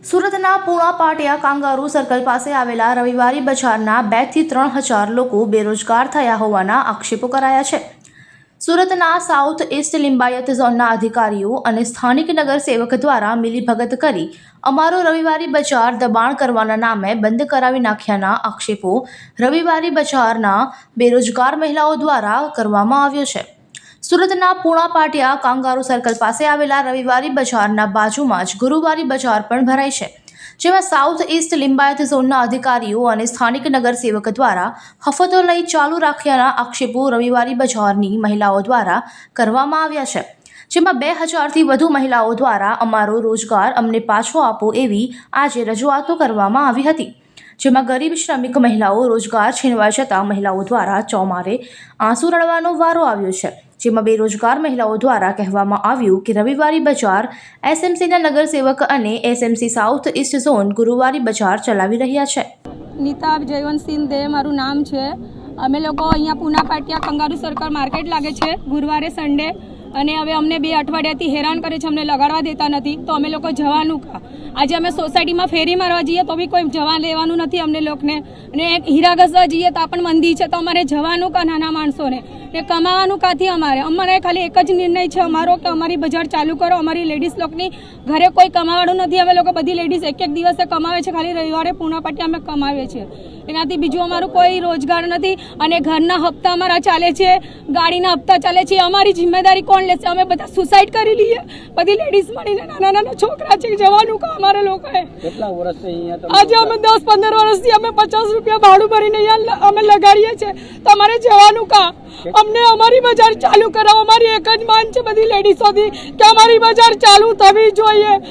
સુરતના પૂણા પાટિયા kangaroo circle પાસે આવેલા રવિવારી બજારના 2 થી 3,000 લોકો બેરોજગાર થયા હોવાના આક્ષેપો કરાયા છે। સુરતના સાઉથ ઈસ્ટ લિંબાયત ઝોનના અધિકારીઓ અને સ્થાનિક નગરસેવક દ્વારા મિલીભગત કરી અમારો રવિવારી બજાર દબાણ કરવાના નામે બંધ કરાવી નાખ્યાના આક્ષેપો રવિવારી બજારના બેરોજગાર મહિલાઓ દ્વારા કરવામાં આવ્યો છે। સુરતના પૂણા પાટિયા કાંગારૂ સર્કલ પાસે આવેલા રવિવારી બજારના બાજુમાં જ ગુરુવારી બજાર પણ ભરાય છે, જેમાં સાઉથ ઈસ્ટ લિંબાયત ઝોનના અધિકારીઓ અને સ્થાનિક નગરસેવક દ્વારા હફતો લઈ ચાલુ રાખ્યાના આક્ષેપો રવિવારી બજારની મહિલાઓ દ્વારા કરવામાં આવ્યા છે, જેમાં 2000થી વધુ મહિલાઓ દ્વારા અમારો રોજગાર અમને પાછો આપો એવી આજે રજૂઆતો કરવામાં આવી હતી, જેમાં ગરીબ શ્રમિક મહિલાઓ રોજગાર છીનવાઈ જતા મહિલાઓ દ્વારા ચોમારે આંસુ રડવાનો વારો આવ્યો છે, જેમાં બેરોજગાર મહિલાઓ દ્વારા કહેવામાં આવ્યું કે રવિવારી બજાર એસએમસીના નગરસેવક અને એસએમસી સાઉથ ઈસ્ટ ઝોન ગુરુવારી બજાર ચલાવી રહ્યા છે। નીતા જયવંતસિંહ દે મારું નામ છે। અમે લોકો અહીંયા પૂના પાટિયા કંગારૂ સર્કલ માર્કેટ લાગે છે ગુરુવારે સન્ડે, અને હવે અમને 2 અઠવાડિયાથી હેરાન કરે છે, અમને લગાડવા દેતા નથી, તો અમે લોકો જવાનું કા? આજે અમે સોસાયટીમાં ફેરી મારવા જઈએ તો બી કોઈ જવા લેવાનું નથી અમને લોકોને, અને હીરા ઘસવા જઈએ તો પણ મંદી છે, તો અમારે જવાનું કા નાના માણસોને ને કમાવાનું કાથી? અમારે ખાલી એક જ નિર્ણય છે અમારો કે અમારી બજાર ચાલુ કરો। અમારી લેડીઝ લોકોની ઘરે કોઈ કમાવાનું નથી, અમે લોકો બધી લેડીઝ એક દિવસે કમાવે છે, ખાલી રવિવારે પૂના પાટિયા અમે કમાવીએ છીએ, એનાથી બીજું અમારું કોઈ રોજગાર નથી। અને ઘરના હપ્તા અમારા ચાલે છે, ગાડીના હપ્તા ચાલે છે, અમારી જિમ્મેદારી કોણ લેશે? અમે બધા સુસાઇડ કરી લઈએ બધી લેડીઝ મળીને, નાના છોકરા છે, જવાનું કા અમારે લોકોએ? કેટલા વર્ષથી અહીંયા આજે અમે 10-15 વર્ષથી અમે 50 રૂપિયા ભાડું ભરીને અહીંયા અમે લગાડીએ છીએ, તો અમારે જવાનું કા? અમને અમારી બજાર ચાલુ કરાવો। અમારી એક જ માંગ છે બધી લેડીઝોથી કે અમારી બજાર ચાલુ થવી જોઈએ।